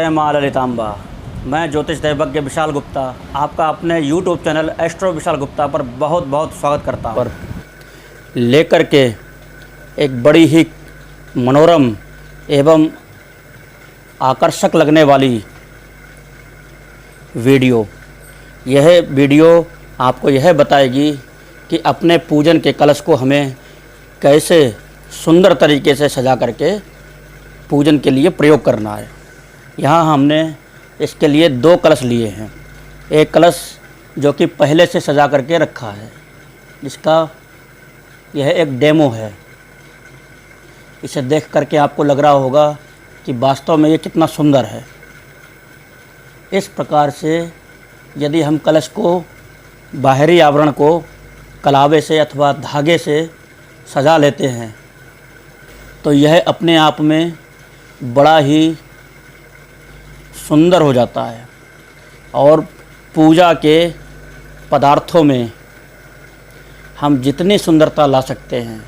जय माँ ललितांबा। मैं ज्योतिष दैवज्ञ विशाल गुप्ता आपका अपने YouTube channel astro Vishal Gupta पर बहुत बहुत स्वागत करता हूँ। लेकर के एक बड़ी ही मनोरम एवं आकर्षक लगने वाली वीडियो। यह वीडियो आपको यह बताएगी कि अपने पूजन के कलश को हमें कैसे सुंदर तरीके से सजा करके पूजन के लिए प्रयोग करना है। यहाँ हमने इसके लिए 2 कलश लिए हैं। एक कलश जो कि पहले से सजा करके रखा है, जिसका यह एक डेमो है। इसे देख करके आपको लग रहा होगा कि वास्तव में ये कितना सुंदर है। इस प्रकार से यदि हम कलश को, बाहरी आवरण को कलावे से अथवा धागे से सजा लेते हैं तो यह अपने आप में बड़ा ही सुंदर हो जाता है और पूजा के पदार्थों में हम जितनी सुंदरता ला सकते हैं,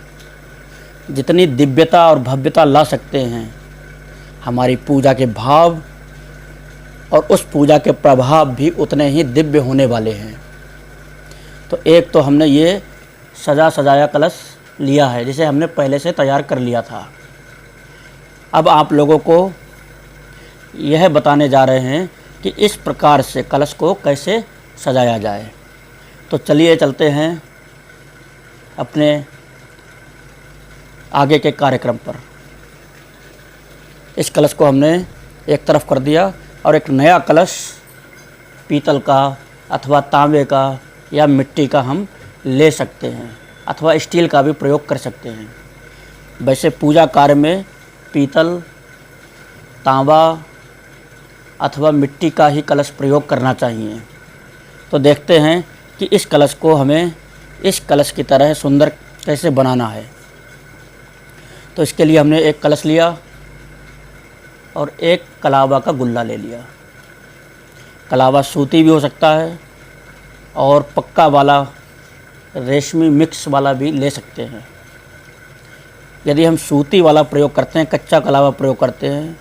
जितनी दिव्यता और भव्यता ला सकते हैं, हमारी पूजा के भाव और उस पूजा के प्रभाव भी उतने ही दिव्य होने वाले हैं। तो एक तो हमने ये सजाया कलश लिया है, जिसे हमने पहले से तैयार कर लिया था। अब आप लोगों को यह बताने जा रहे हैं कि इस प्रकार से कलश को कैसे सजाया जाए। तो चलिए चलते हैं अपने आगे के कार्यक्रम पर। इस कलश को हमने एक तरफ कर दिया और एक नया कलश पीतल का अथवा तांबे का या मिट्टी का हम ले सकते हैं, अथवा स्टील का भी प्रयोग कर सकते हैं। वैसे पूजा कार्य में पीतल, तांबा अथवा मिट्टी का ही कलश प्रयोग करना चाहिए। तो देखते हैं कि इस कलश को हमें इस कलश की तरह सुंदर कैसे बनाना है। तो इसके लिए हमने एक कलश लिया और एक कलावा का गुल्ला ले लिया। कलावा सूती भी हो सकता है और पक्का वाला रेशमी मिक्स वाला भी ले सकते हैं। यदि हम सूती वाला प्रयोग करते हैं, कच्चा कलावा प्रयोग करते हैं,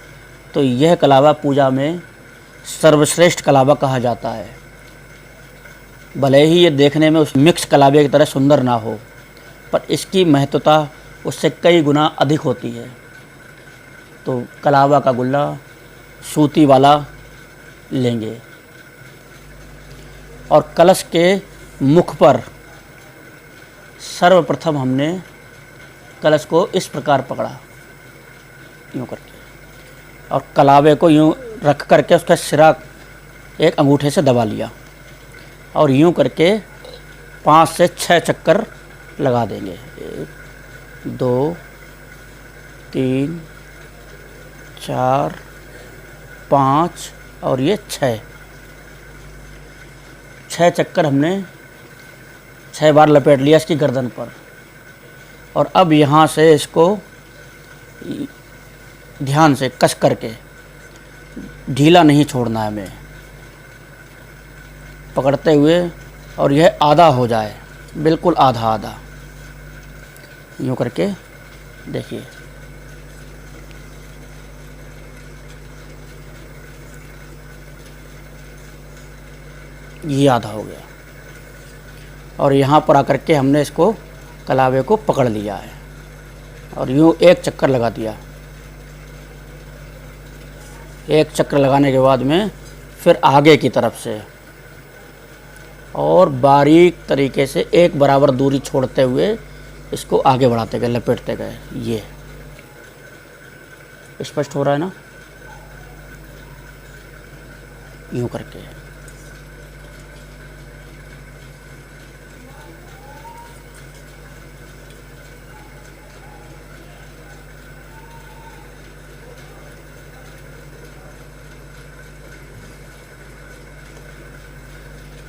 तो यह कलावा पूजा में सर्वश्रेष्ठ कलावा कहा जाता है। भले ही ये देखने में उस मिक्स कलावे की तरह सुंदर ना हो, पर इसकी महत्वता उससे कई गुना अधिक होती है। तो कलावा का गुल्ला सूती वाला लेंगे और कलश के मुख पर सर्वप्रथम हमने कलश को इस प्रकार पकड़ा, यूँ करके, और कलावे को यूँ रख करके उसका सिरा एक अंगूठे से दबा लिया और यूँ करके 5 से 6 चक्कर लगा देंगे। 1 2 3 4 5 और ये 6 चक्कर हमने 6 बार लपेट लिया इसकी गर्दन पर। और अब यहाँ से इसको ध्यान से कस करके, ढीला नहीं छोड़ना है हमें, पकड़ते हुए, और यह आधा हो जाए, बिल्कुल आधा आधा, यूँ करके देखिए। ये आधा हो गया और यहाँ पर आकर के हमने इसको कलावे को पकड़ लिया है और यूँ एक चक्कर लगा दिया। एक चक्कर लगाने के बाद में फिर आगे की तरफ से और बारीक तरीके से एक बराबर दूरी छोड़ते हुए इसको आगे बढ़ाते गए, लपेटते गए। ये स्पष्ट हो रहा है ना, यूँ करके।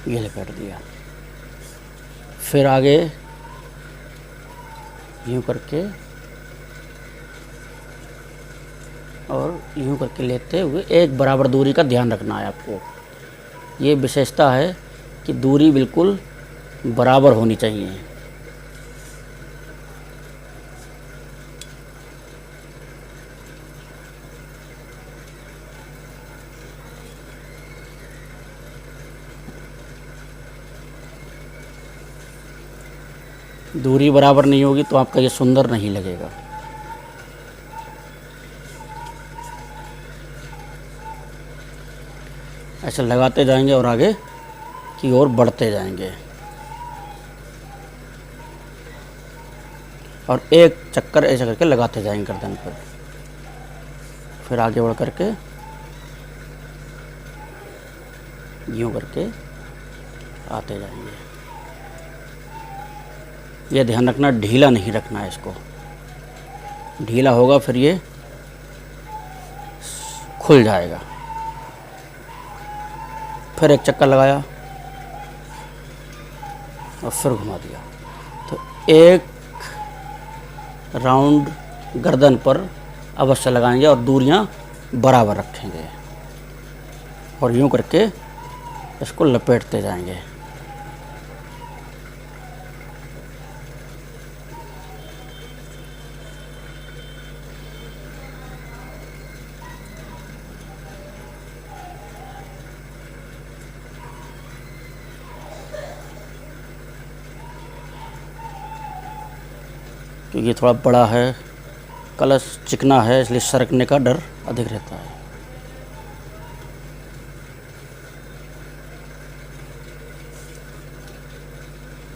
ये लपेट दिया। फिर आगे यूँ करके और यूँ करके लेते हुए एक बराबर दूरी का ध्यान रखना है आपको। ये विशेषता है कि दूरी बिल्कुल बराबर होनी चाहिए। दूरी बराबर नहीं होगी तो आपका ये सुंदर नहीं लगेगा। ऐसे लगाते जाएंगे और आगे की ओर बढ़ते जाएंगे और एक चक्कर ऐसे करके लगाते जाएंगे गर्दन पर। फिर आगे बढ़ करके यूँ करके आते जाएंगे। ये ध्यान रखना, ढीला नहीं रखना है इसको। ढीला होगा फिर ये खुल जाएगा। फिर एक चक्कर लगाया और फिर घुमा दिया। तो एक राउंड गर्दन पर अवश्य लगाएंगे और दूरियां बराबर रखेंगे और यूं करके इसको लपेटते जाएंगे। क्योंकि ये थोड़ा बड़ा है, कलश चिकना है, इसलिए सरकने का डर अधिक रहता है।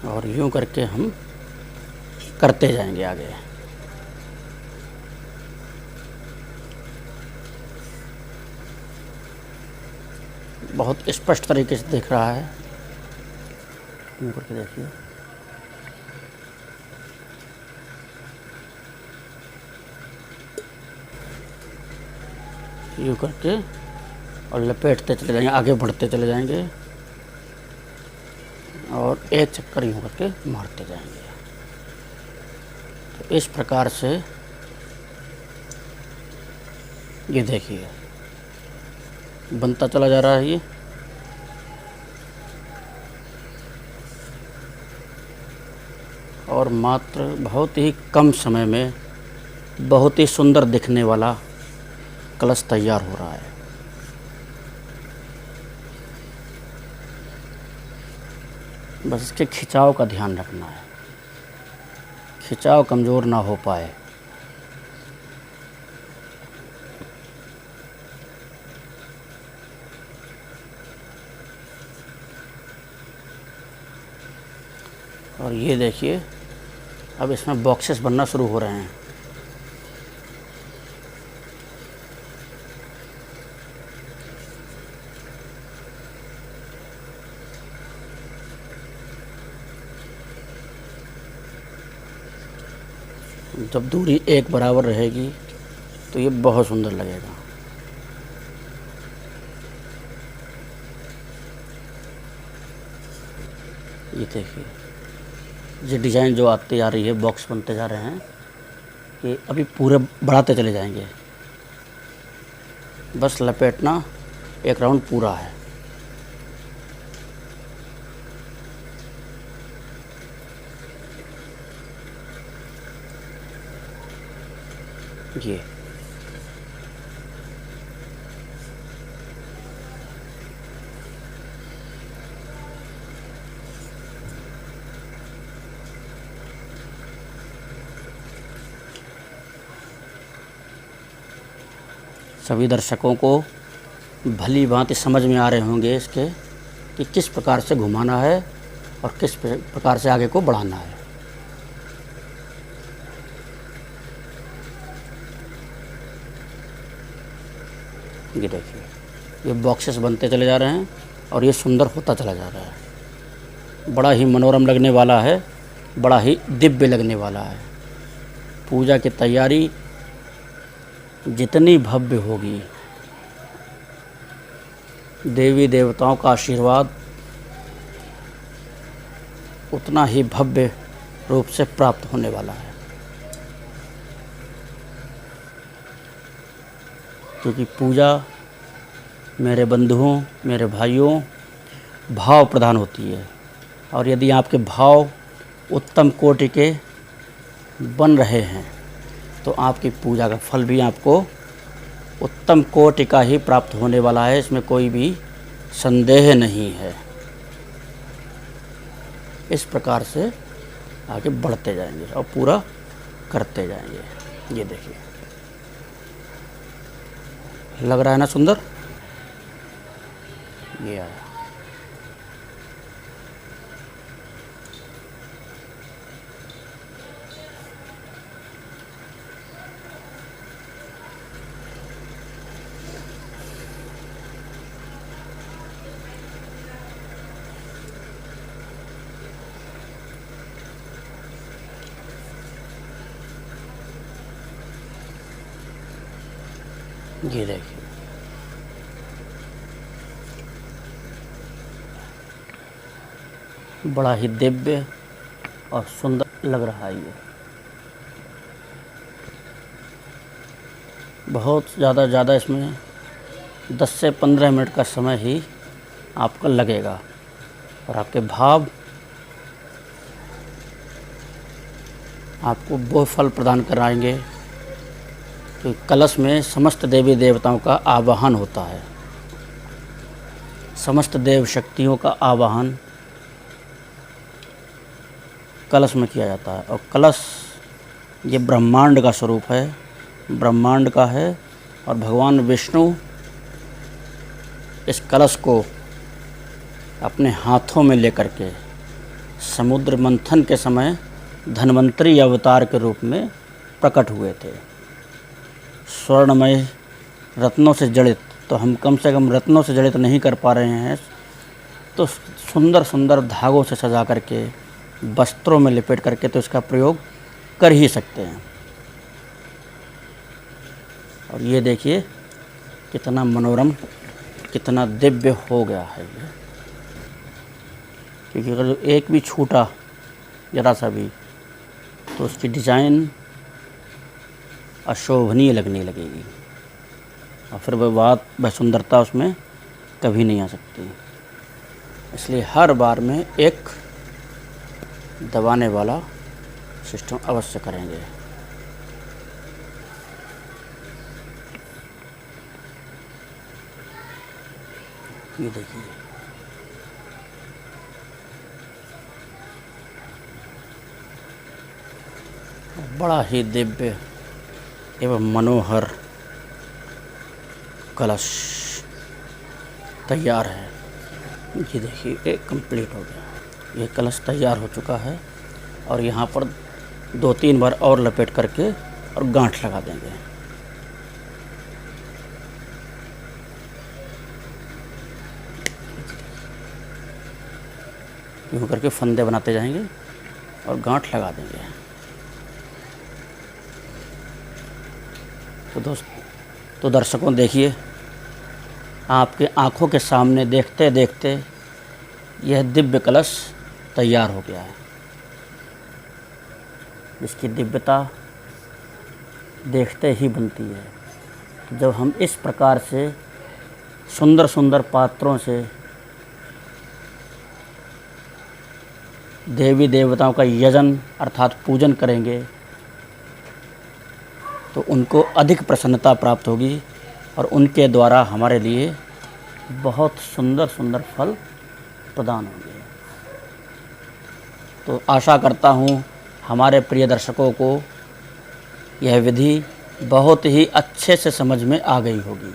और यूं करके हम करते जाएंगे आगे। बहुत स्पष्ट तरीके से दिख रहा है। यूं करके देखिए। यूँ करके और लपेटते चले जाएंगे, आगे बढ़ते चले जाएंगे और एक चक्कर यूँ करके मारते जाएंगे। तो इस प्रकार से ये देखिए बनता चला जा रहा है ये। और मात्र बहुत ही कम समय में बहुत ही सुंदर दिखने वाला कलश तैयार हो रहा है। बस इसके खिंचाव का ध्यान रखना है, खिंचाव कमज़ोर ना हो पाए। और ये देखिए अब इसमें बॉक्सेस बनना शुरू हो रहे हैं। जब दूरी एक बराबर रहेगी तो ये बहुत सुंदर लगेगा। ये देखिए ये डिज़ाइन जो आती जा रही है, बॉक्स बनते जा रहे हैं, ये अभी पूरे बढ़ाते चले जाएंगे। बस लपेटना एक राउंड पूरा है। ये सभी दर्शकों को भली भांति समझ में आ रहे होंगे इसके कि किस प्रकार से घुमाना है और किस प्रकार से आगे को बढ़ाना है। ये देखिए ये बॉक्सेस बनते चले जा रहे हैं और ये सुंदर होता चला जा रहा है। बड़ा ही मनोरम लगने वाला है, बड़ा ही दिव्य लगने वाला है। पूजा की तैयारी जितनी भव्य होगी, देवी देवताओं का आशीर्वाद उतना ही भव्य रूप से प्राप्त होने वाला है। क्योंकि पूजा मेरे बंधुओं, मेरे भाइयों, भाव प्रधान होती है। और यदि आपके भाव उत्तम कोटि के बन रहे हैं तो आपकी पूजा का फल भी आपको उत्तम कोटि का ही प्राप्त होने वाला है। इसमें कोई भी संदेह नहीं है। इस प्रकार से आगे बढ़ते जाएंगे और पूरा करते जाएंगे। ये देखिए, लग रहा है ना सुंदर। ये आया। ये देखिए, बड़ा ही दिव्य और सुंदर लग रहा है। ये बहुत ज़्यादा इसमें 10 से 15 मिनट का समय ही आपका लगेगा और आपके भाव आपको वो फल प्रदान कराएंगे। तो कलश में समस्त देवी देवताओं का आवाहन होता है, समस्त देव शक्तियों का आवाहन कलश में किया जाता है। और कलश ये ब्रह्मांड का स्वरूप है, ब्रह्मांड का है। और भगवान विष्णु इस कलश को अपने हाथों में लेकर के समुद्र मंथन के समय धन्वंतरी अवतार के रूप में प्रकट हुए थे। स्वर्णमय रत्नों से जड़ित, तो हम कम से कम रत्नों से जड़ित नहीं कर पा रहे हैं, तो सुंदर सुंदर धागों से सजा करके, वस्त्रों में लिपेट करके तो इसका प्रयोग कर ही सकते हैं। और ये देखिए कितना मनोरम, कितना दिव्य हो गया है ये। क्योंकि अगर एक भी छूटा ज़रा सा भी तो उसकी डिज़ाइन अशोभनीय लगने लगेगी और फिर वह सुंदरता उसमें कभी नहीं आ सकती। इसलिए हर बार में एक दबाने वाला सिस्टम अवश्य करेंगे। ये देखिए, बड़ा ही दिव्य एवं मनोहर कलश तैयार है। ये देखिए, एक कंप्लीट हो गया। ये कलश तैयार हो चुका है और यहाँ पर 2-3 बार और लपेट करके और गांठ लगा देंगे। यूँ करके फंदे बनाते जाएंगे और गांठ लगा देंगे। तो दर्शकों देखिए, आपके आँखों के सामने देखते देखते यह दिव्य कलश तैयार हो गया है। इसकी दिव्यता देखते ही बनती है। जब हम इस प्रकार से सुंदर सुंदर पात्रों से देवी देवताओं का यजन अर्थात पूजन करेंगे तो उनको अधिक प्रसन्नता प्राप्त होगी और उनके द्वारा हमारे लिए बहुत सुंदर सुंदर फल प्रदान होंगे। तो आशा करता हूँ हमारे प्रिय दर्शकों को यह विधि बहुत ही अच्छे से समझ में आ गई होगी।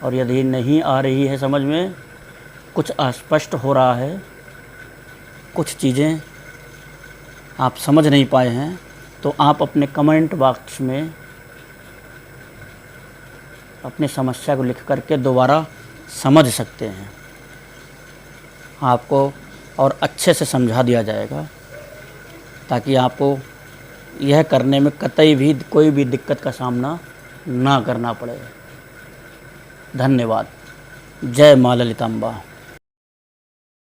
और यदि नहीं आ रही है समझ में, कुछ अस्पष्ट हो रहा है, कुछ चीज़ें आप समझ नहीं पाए हैं, तो आप अपने कमेंट बॉक्स में अपनी समस्या को लिख करके दोबारा समझ सकते हैं। आपको और अच्छे से समझा दिया जाएगा ताकि आपको यह करने में कतई भी कोई भी दिक्कत का सामना ना करना पड़े। धन्यवाद। जय माँ ललिताम्बा।